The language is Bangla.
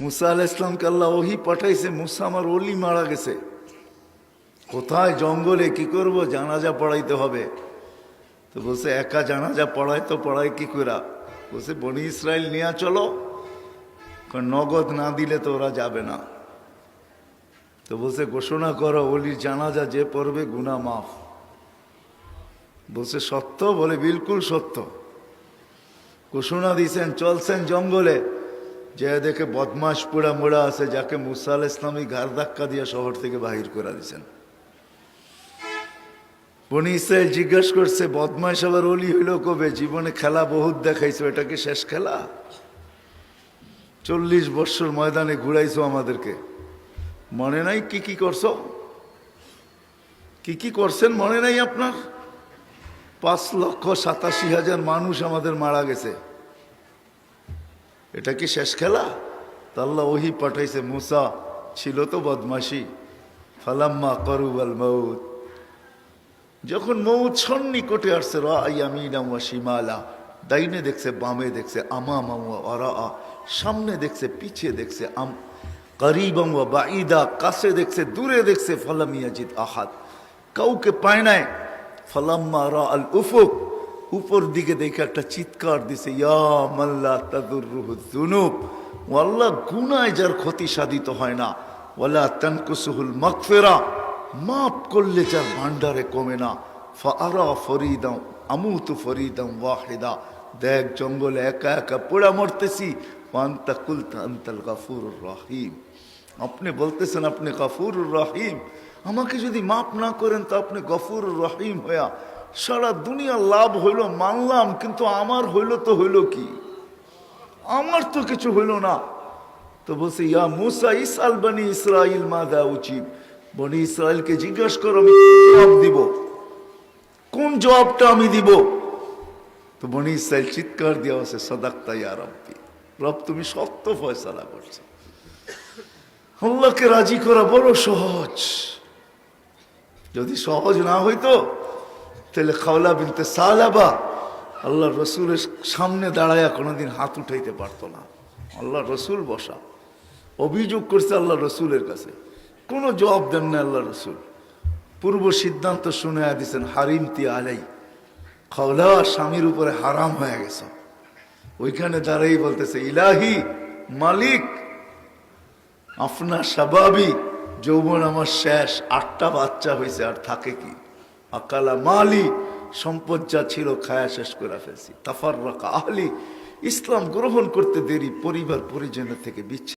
মুসা আলাইহিস সালামকে আল্লাহ ওহী পাঠাইছে, মুসা আমার ওলি মারা গেছে, কোথায় জঙ্গলে কি করব, জানাজা পড়াইতে হবে। তো বলছে একা জানাজা পড়াই তো পড়াই কি করা, বলছে বনি ইসরায়েল নিয়ে চলো, কারণ নগদ না দিলে তো ওরা যাবে না। তো বলছে ঘোষণা করো ওলির জানাজা যে পড়বে গুনাহ মাফ। বলছে সত্য, বলে বিলকুল সত্য। ঘোষণা দিয়েছেন, চলছেন জঙ্গলে, যে দেখে বদমাস পোড়া মোড়া আছে, যাকে মুসা আলাইহিস সালাম ঘাড় ধাক্কা দিয়ে শহর থেকে বাহির করে দিয়েছেন। বনি ইসরায়েল জিজ্ঞাসা করছে বদমাস আবার ওলি হইল কবে, জীবনে খেলা বহুত দেখাইছো, এটা কি শেষ খেলা? 40 বৎসর ময়দানে ঘুরাইছো আমাদেরকে, মনে নাই কি কি করছো, কি কি করছেন মনে নাই আপনার? 5,87,000 মানুষ আমাদের মারা গেছে, এটা কি শেষ খেলা? তা আল্লাহ ওহী পাঠাইছে, মুসা ছিল তো বদমাশি, ফালাম্মা কারুবাল মাউত, যখন মৌত সন্নিকটে আসছে, রায়ামিনা ওয়া শিমালা, ডাইনে দেখছে বামে দেখছে, আমামা ওয়া ওয়ারাআ, সামনে দেখছে পিছে দেখছে, করিবাম ওয়া বাঈদা, কাছে দেখছে দূরে দেখছে, ফালাম ইয়াজিদ আহাদ, কাউকে পায় নাই। ফালাম্মা রাআল উফুক, উপর দিকে দেখে একটা চিৎকার দিছে, ইয়া মাল্লা তাদুররুহু যুনুব, ও আল্লাহ গুনায় যার ক্ষতি সাধিত হয় না, ওয়ালা তানকুসুহুল মাগফিরা, মাফ করলে যার ভান্ডারে কমে না, ফাআরা ফরিদাম আমুতু ফরিদাম ওয়াহিদা, দেখ জঙ্গলে একা একা পোড়া মরতেছি, ওয়ান্তা কুলতা আনতাল গাফুরুর রহিম, আপনি বলতেছেন আপনি গাফুরুর রহিম, আমাকে যদি মাফ না করেন তো আপনি গফুরুর রহিম হইয়া সারা দুনিয়া লাভ হইল মানলাম, কিন্তু আমার হইল তো হইল কি, আমার তো কিছু হইল না। তো বলছে ইয়া মুসা ইসআল বনি ইসরাইল মাযা উজিব, বনি ইসরায়েলকে জিজ্ঞাসা করো আমি জবাব দিব, কোন জবাবটা আমি দিব? তো বনি ইসরায়েল চিৎকার দিয়া আছে, সাদাক্তা ইয়া রাব্বি, রব তুমি সত্য ফয়সালা করছো। আল্লাহকে রাজি করা বড় সহজ, যদি সহজ না হইতো তাহলে খাওলা বিনতে সালাবা আল্লাহ রসুলের সামনে দাঁড়ায়া কোনোদিন হাত উঠাইতে পারতো না। আল্লাহ রসুল বসা, অভিযোগ করছে আল্লাহ রসুলের কাছে, কোনো জবাব দেন না আল্লাহ রসুল। পূর্ব সিদ্ধান্ত শুনে দিয়েছেন, হারিমতি আলাই, খাওলা স্বামীর উপরে হারাম হয়ে গেছে। ওইখানে দাঁড়াই বলতেছে, ইলাহি মালিক, আপনার স্বাভাবিক যৌবন আমার শেষ, 8টা বাচ্চা হয়েছে, আর থাকে কি? আকালা মালি, সম্পদ যা ছিল খায়া শেষ করে ফেলছি। তাফাররাকা আহলি, ইসলাম গ্রহণ করতে দেরি, পরিবার পরিজনের থেকে বিচ্ছিন্ন।